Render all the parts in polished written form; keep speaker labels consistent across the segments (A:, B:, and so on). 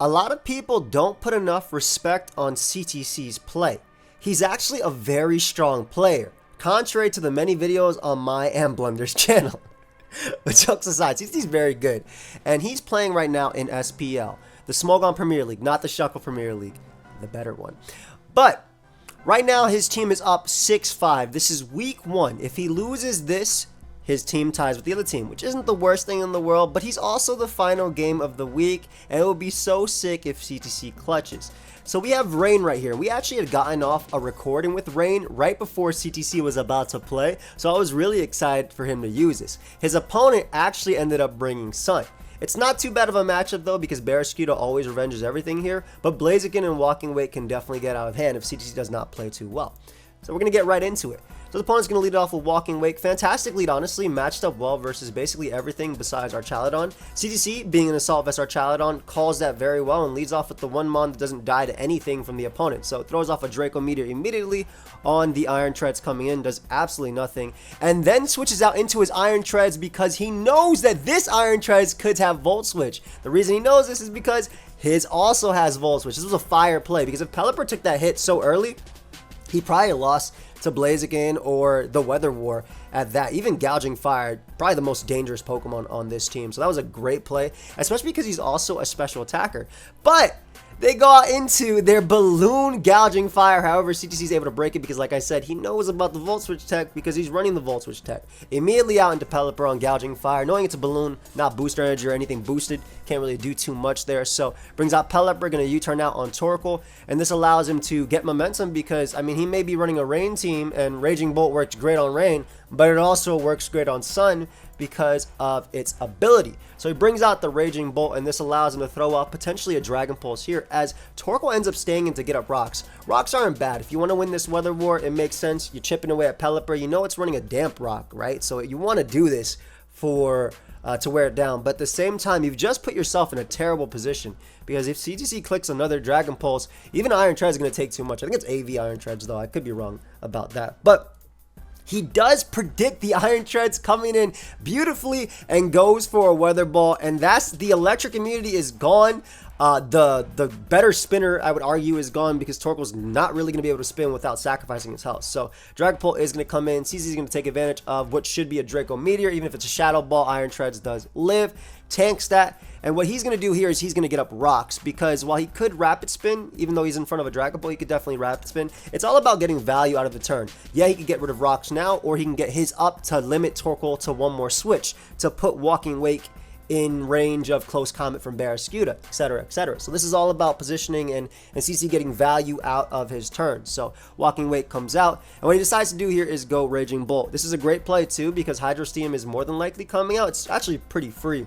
A: A lot of people don't put enough respect on CTC's play. He's actually a very strong player, contrary to the many videos on my and Blunder's channel. But jokes aside, CTC's very good. And he's playing right now in SPL, the Smogon Premier League, not the Shuckle Premier League, the better one. But right now his team is up 6-5. This is week 1. If he loses this, his team ties with the other team, which isn't the worst thing in the world, but he's also the final game of the week, and it would be so sick if CTC clutches. So we have Rain right here. We actually had gotten off a recording with Rain right before CTC was about to play, so I was really excited for him to use this. His opponent actually ended up bringing Sun. It's not too bad of a matchup though, because Barraskewda always revenges everything here, but Blaziken and Walking Wake can definitely get out of hand if CTC does not play too well. So we're going to get right into it. So the opponent's going to lead off with Walking Wake. Fantastic lead, honestly. Matched up well versus basically everything besides Archaladon. CTC, being an Assault Vest Archaladon, calls that very well and leads off with the one Mon that doesn't die to anything from the opponent. So it throws off a Draco Meteor immediately on the Iron Treads coming in. Does absolutely nothing. And then switches out into his Iron Treads because he knows that this Iron Treads could have Volt Switch. The reason he knows this is because his also has Volt Switch. This was a fire play because if Pelipper took that hit so early, he probably lost to Blaziken or the Weather War at that. Even Gouging Fire, probably the most dangerous Pokemon on this team. So that was a great play, especially because he's also a special attacker. But they got into their Balloon Gouging Fire. However, CTC is able to break it because, like I said, he knows about the Volt Switch tech because he's running the Volt Switch tech. Immediately out into Pelipper on Gouging Fire, knowing it's a Balloon, not booster energy or anything boosted. Can't really do too much there. So brings out Pelipper, going to U-turn out on Torkoal, and this allows him to get momentum because, I mean, he may be running a Rain team and Raging Bolt works great on Rain, but it also works great on Sun because of its ability. So he brings out the Raging Bolt, and this allows him to throw out potentially a Dragon Pulse here as Torkoal ends up staying in to get up rocks. Rocks aren't bad. If you want to win this Weather War, it makes sense. You're chipping away at Pelipper. You know it's running a Damp Rock, right? So you want to do this for to wear it down. But at the same time, you've just put yourself in a terrible position because if CTC clicks another Dragon Pulse, even Iron Tread is going to take too much. I think it's AV Iron Treads, though. I could be wrong about that. But he does predict the Iron Treads coming in beautifully and goes for a Weather Ball, and that's the electric immunity is gone. The better spinner, I would argue, is gone because Torkoal's not really going to be able to spin without sacrificing his health. So Dragon Pulse is going to come in. CC is going to take advantage of what should be a Draco Meteor. Even if it's a Shadow Ball, Iron Treads does live. Tanks that. And what he's going to do here is he's going to get up rocks because while he could Rapid Spin, even though he's in front of a Dragon Ball, he could definitely Rapid Spin. It's all about getting value out of the turn. Yeah, he could get rid of rocks now, or he can get his up to limit Torkoal to one more switch to put Walking Wake in range of close combat from Barraskewda, etc., etc. So this is all about positioning and CC getting value out of his turn. So Walking Wake comes out, and what he decides to do here is go Raging Bolt. This is a great play too because Hydro Steam is more than likely coming out. It's actually pretty free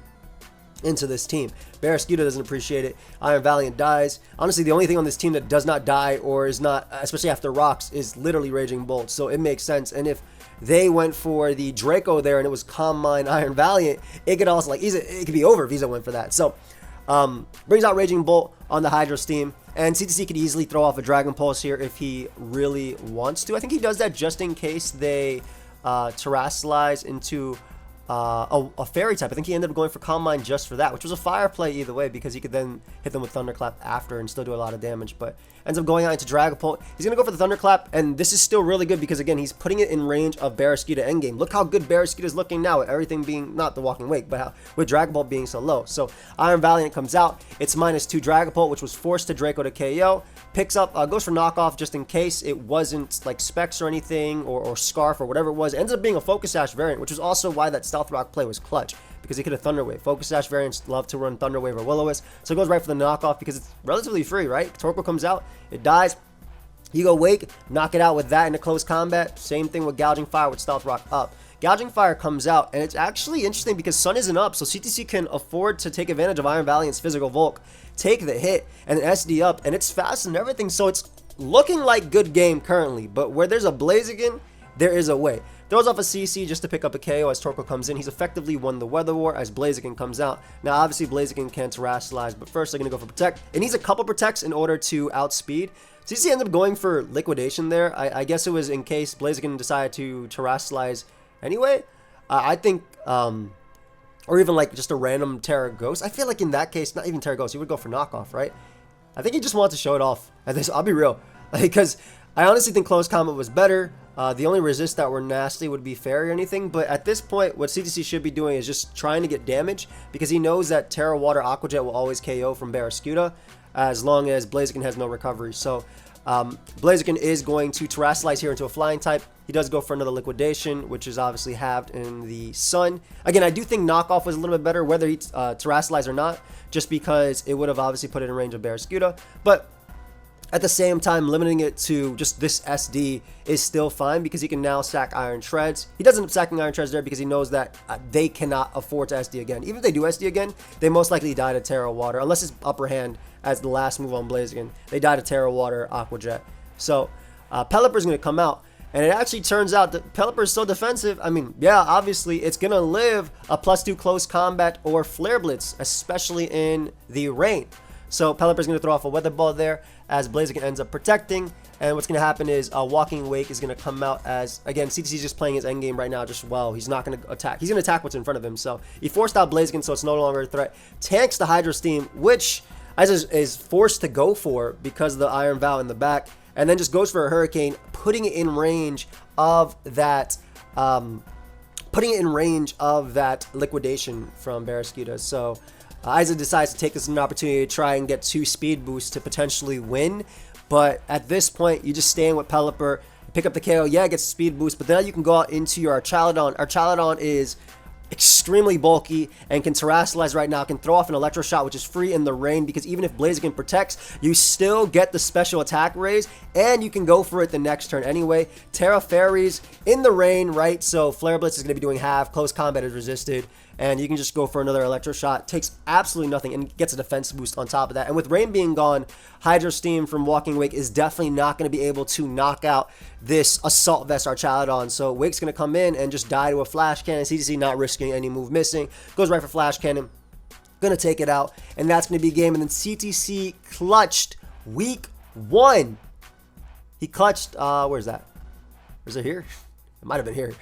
A: into this team. Barraskewda doesn't appreciate it. Iron Valiant dies. Honestly, the only thing on this team that does not die or is not, especially after rocks, is literally Raging Bolt. So it makes sense. And if they went for the Draco there and it was Calm Mind Iron Valiant, it could also it could be over if Visa went for that. So brings out Raging Bolt on the Hydro Steam, and CTC could easily throw off a Dragon Pulse here if he really wants to. I think he does that just in case they terrestrialize into a fairy type. I think he ended up going for Calm Mind just for that, which was a fire play either way because he could then hit them with Thunderclap after and still do a lot of damage, but ends up going out into Dragapult. He's going to go for the Thunderclap, and this is still really good because, again, he's putting it in range of Barraskewda endgame. Look how good Barraskewda is looking now with everything being, not the Walking Wake, but how, with Dragapult being so low. So Iron Valiant comes out. It's -2 Dragapult, which was forced to Draco to KO. Picks up, goes for knockoff just in case it wasn't like Specs or anything, or Scarf or whatever it was. It ends up being a Focus Sash variant, which is also why that Stealth Rock play was clutch, because he could have Thunder Wave. Focus Sash variants love to run Thunder Wave or Will-O-Wisp, so it goes right for the knockoff because it's relatively free, right? Torkoal comes out, it dies. You go Wake, knock it out with that in a close combat. Same thing with Gouging Fire with Stealth Rock up. Gouging Fire comes out, and it's actually interesting because Sun isn't up, so CTC can afford to take advantage of Iron Valiant's physical Volk, take the hit, and then SD up, and it's fast and everything, so it's looking like good game currently, but where there's a Blaziken, there is a way. Throws off a CC just to pick up a KO as Torkoal comes in. He's effectively won the Weather War as Blaziken comes out. Now, obviously, Blaziken can't terrestrialize, but first they're going to go for Protect. It needs a couple Protects in order to outspeed. CC ended up going for Liquidation there. I guess it was in case Blaziken decided to terrestrialize anyway. I think or even like just a random Terra Ghost. I feel like in that case, not even Terra Ghost, he would go for knockoff, right? I think he just wanted to show it off. At this, I'll be real, because I honestly think close combat was better. The only resists that were nasty would be fairy or anything, but at this point, what CTC should be doing is just trying to get damage, because he knows that Terra Water Aqua Jet will always KO from Barraskewda, as long as Blaziken has no recovery. So Blaziken is going to Terrasilize here into a flying type. He does go for another liquidation, which is obviously halved in the sun. Again, I do think knockoff was a little bit better, whether he Terrasilize or not, just because it would have obviously put it in range of Barraskewda. But at the same time, limiting it to just this SD is still fine, because he can now sack Iron Shreds. He doesn't end up sacking Iron Shreds there because he knows that they cannot afford to SD again. Even if they do SD again, they most likely die to Terra Water, unless it's upper hand as the last move on Blaziken. They die to Terra Water Aqua Jet. So Pelipper's going to come out, and it actually turns out that Pelipper is so defensive. I mean, yeah, obviously it's going to live a +2 close combat or Flare Blitz, especially in the rain. So Pelipper's going to throw off a Weather Ball there, as Blaziken ends up protecting. And what's going to happen is Walking Wake is going to come out as, again, CTC is just playing his endgame right now just well. He's not going to attack. He's going to attack what's in front of him. So he forced out Blaziken, so it's no longer a threat. Tanks the Hydro Steam, which is forced to go for because of the Iron Vow in the back. And then just goes for a Hurricane, putting it in range of that liquidation from Barraskewda. So Isa decides to take this as an opportunity to try and get 2 speed boosts to potentially win. But at this point, you just stay in with Pelipper, pick up the KO. Yeah, it gets a speed boost, but then you can go out into your Archaladon. Archaladon is extremely bulky and can Terrasilize right now, can throw off an Electro Shot, which is free in the rain, because even if Blaziken protects, you still get the special attack raise, and you can go for it the next turn anyway. Terra Fairies in the rain, right? So Flare Blitz is going to be doing half, close combat is resisted, and you can just go for another Electro Shot. Takes absolutely nothing and gets a defense boost on top of that. And with rain being gone, Hydro Steam from Walking Wake is definitely not going to be able to knock out this Assault Vest Archaladon. So Wake's going to come in and just die to a Flash Cannon. CTC not risking any move missing. Goes right for Flash Cannon. Going to take it out. And that's going to be game. And then CTC clutched week 1. He clutched, where's that? Was it here? It might have been here.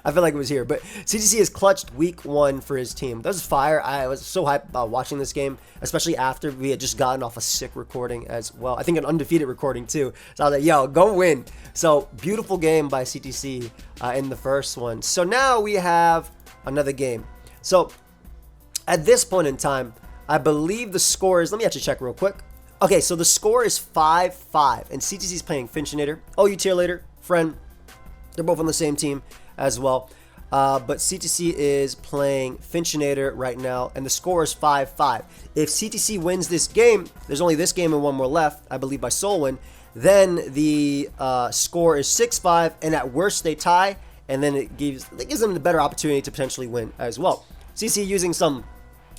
A: I feel like it was here. But CTC has clutched week 1 for his team. That was fire. I was so hyped about watching this game, especially after we had just gotten off a sick recording as well. I think an undefeated recording too. So I was like, yo, go win. So beautiful game by CTC in the first one. So now we have another game. So at this point in time, I believe the score is, let me actually check real quick. Okay, so the score is 5-5, and CTC is playing Finchinator. Oh, you tier later, friend. They're both on the same team as well. But CTC is playing Finchinator right now, and the score is 5-5. If CTC wins this game, there's only this game and one more left, I believe by Soul Win, then the score is 6-5, and at worst they tie, and then it gives them the better opportunity to potentially win as well. CTC using some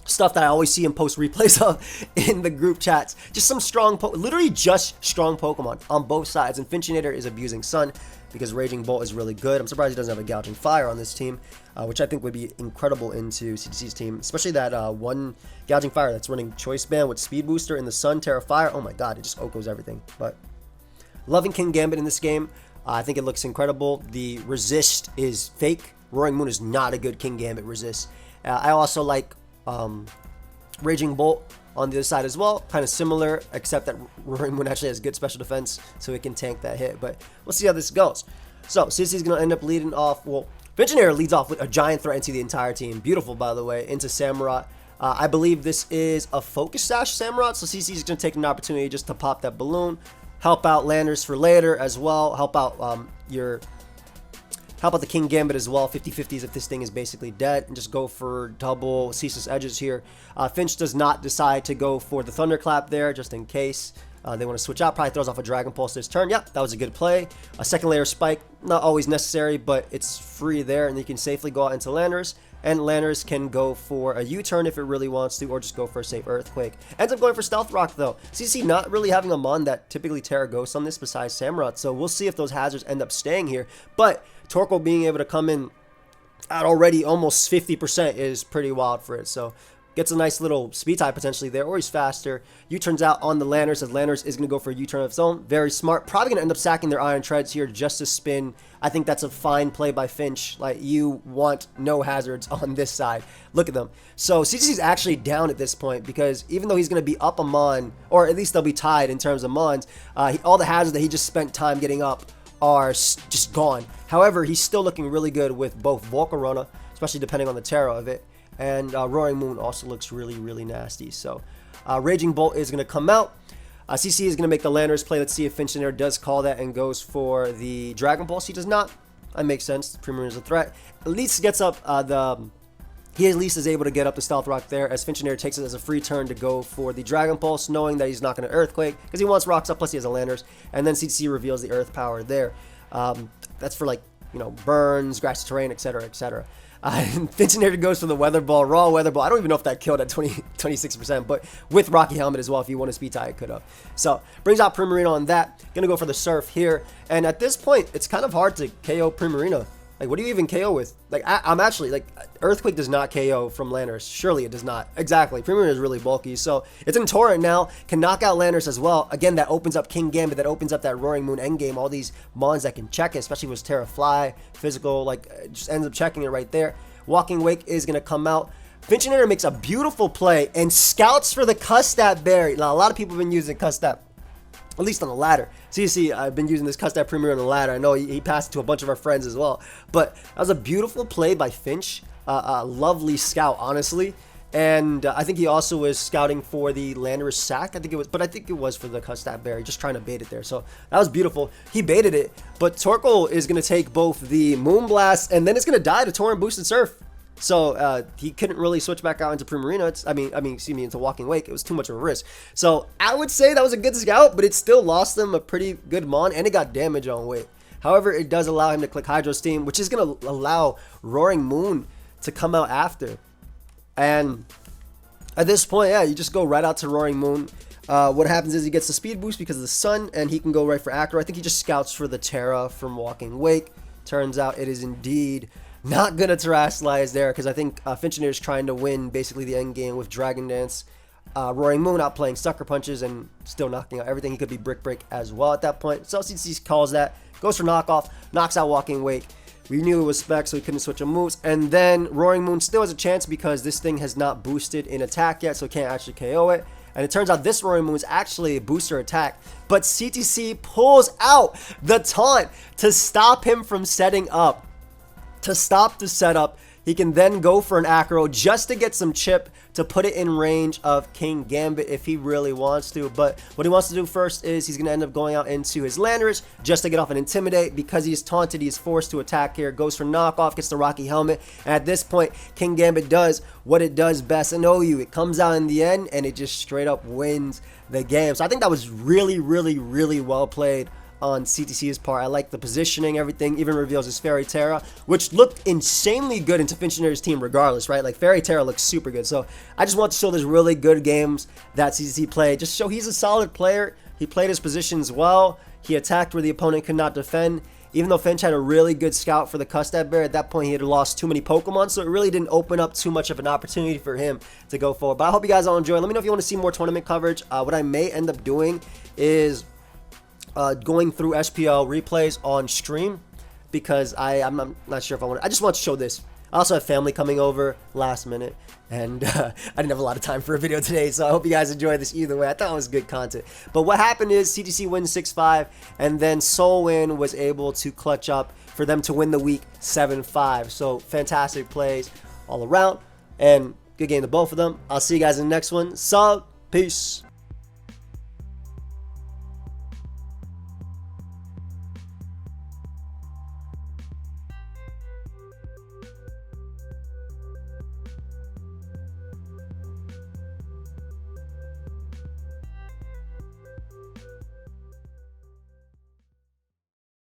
A: stuff that I always see him post replays of in the group chats. Just some strong, literally just strong Pokemon on both sides. And Finchinator is abusing Sun because Raging Bolt is really good. I'm surprised he doesn't have a Gouging Fire on this team, which I think would be incredible into CTC's team, especially that one Gouging Fire that's running Choice Band with Speed Booster in the Sun, Terra Fire. Oh my god, it just Okos everything. But loving King Gambit in this game. I think it looks incredible. The resist is fake. Roaring Moon is not a good King Gambit resist. I also like Raging Bolt on the other side as well, kind of similar, except that Roaring Moon actually has good special defense, so it can tank that hit. But we'll see how this goes. So CTC's going to end up leading off, well, Finchinator leads off with a giant threat into the entire team. Beautiful, by the way, into Samurott. I believe this is a Focus Sash Samurott, so CTC's going to take an opportunity just to pop that balloon, help out Landers for later as well, help out How about the King Gambit as well, 50-50s if this thing is basically dead, and just go for double Ceaseless Edges here. Finch does not decide to go for the Thunderclap there, just in case they want to switch out. Probably throws off a Dragon Pulse this turn. Yep, that was a good play. A second layer Spike, not always necessary, but it's free there, and you can safely go out into Landers. And Landers can go for a U-turn if it really wants to, or just go for a safe Earthquake. Ends up going for Stealth Rock, though. CC not really having a Mon that typically Terra Ghosts on this besides Samurott, so we'll see if those hazards end up staying here. But Torkoal being able to come in at already almost 50% is pretty wild for it. So gets a nice little speed tie potentially there, or he's faster. U-turns out on the Landers, as Landers is going to go for a U-turn of its own. Very smart. Probably going to end up sacking their Iron Treads here just to spin. I think that's a fine play by Finch. Like, you want no hazards on this side. Look at them. So CTC is actually down at this point, because even though he's going to be up a Mon, or at least they'll be tied in terms of Mons, all the hazards that he just spent time getting up are just gone. However, he's still looking really good with both Volcarona, especially depending on the Terra of it, and Roaring Moon also looks really, really nasty. So Raging Bolt is going to come out. CC is going to make the Landers play. Let's see if Finchinator does call that and goes for the Dragon Pulse. He does not. That makes sense. Premier is a threat. At least gets up he at least is able to get up the Stealth Rock there, as Finchinator takes it as a free turn to go for the Dragon Pulse, knowing that he's not going to Earthquake because he wants rocks up, plus he has a Landers, and then CTC reveals the Earth power there. That's for, like, you know, burns, grass terrain, etc., etc. Finchinator goes for the Weather Ball, raw Weather Ball. I don't even know if that killed at 26%, but with Rocky Helmet as well, if you want to speed tie, it could have. So, brings out Primarina on that. Gonna go for the Surf here, and at this point, it's kind of hard to KO Primarina. Like, what do you even KO with? Like, I'm actually, like, Earthquake does not KO from Landers. Surely it does not. Exactly. Primarina is really bulky. So, it's in Torrent now. Can knock out Landers as well. Again, that opens up King Gambit. That opens up that Roaring Moon endgame. All these Mons that can check it, especially with Terra Fly, Physical, like, just ends up checking it right there. Walking Wake is going to come out. Finchinator makes a beautiful play and scouts for the Custap Berry. Now, a lot of people have been using Custap, at least on the ladder. CC, I've been using this Custap Premier on the ladder. I know he passed it to a bunch of our friends as well. But that was a beautiful play by Finch. A lovely scout, honestly. And I think he also was scouting for the Landorus Sack. I think it was for the Custap Berry, just trying to bait it there. So that was beautiful. He baited it, but Torkoal is going to take both the Moonblast, and then it's going to die to Torrent Boosted Surf. So he couldn't really switch back out into Primarina. Into Walking Wake. It was too much of a risk. So I would say that was a good scout, but it still lost them a pretty good Mon, and it got damage on Wake. However, it does allow him to click Hydro Steam, which is going to allow Roaring Moon to come out after. And at this point, yeah, you just go right out to Roaring Moon. What happens is he gets the speed boost because of the sun, and he can go right for Acro. I think he just scouts for the Terra from Walking Wake. Turns out it is indeed not going to Terrasilize there, because I think Finchinator is trying to win basically the end game with Dragon Dance. Roaring Moon out playing Sucker Punches and still knocking out everything. He could be Brick Break as well at that point. So CTC calls that, goes for Knockoff, knocks out Walking Wake. We knew it was Spec, so he couldn't switch on moves. And then Roaring Moon still has a chance because this thing has not boosted in attack yet, so it can't actually KO it. And it turns out this Roaring Moon is actually a booster attack. But CTC pulls out the taunt to stop him from setting up. To stop the setup, he can then go for an Acro just to get some chip to put it in range of King Gambit if he really wants to. But what he wants to do first is he's going to end up going out into his Landorus just to get off an Intimidate. Because he's taunted, he's forced to attack here. Goes for Knockoff, gets the Rocky Helmet. And at this point, King Gambit does what it does best in OU. It comes out in the end and it just straight up wins the game. So I think that was really, really, really well played on CTC's part. I like the positioning, everything. Even reveals his Fairy Terra, which looked insanely good into Finchinator's team regardless, right? Like, Fairy Terra looks super good. So I just want to show those really good games that CTC played. Just show he's a solid player. He played his positions well. He attacked where the opponent could not defend. Even though Finch had a really good scout for the Custap Bear, at that point he had lost too many Pokemon, so it really didn't open up too much of an opportunity for him to go forward. But I hope you guys all enjoy. Let me know if you want to see more tournament coverage. What I may end up doing is going through SPL replays on stream, because I'm not sure if I want to. I just want to show this. I also have family coming over last minute, and I didn't have a lot of time for a video today, so I hope you guys enjoyed this either way. I thought it was good content. But what happened is CTC wins 6-5, and then Solwin was able to clutch up for them to win the week 7-5. So fantastic plays all around, and good game to both of them. I'll see you guys in the next one. So, peace.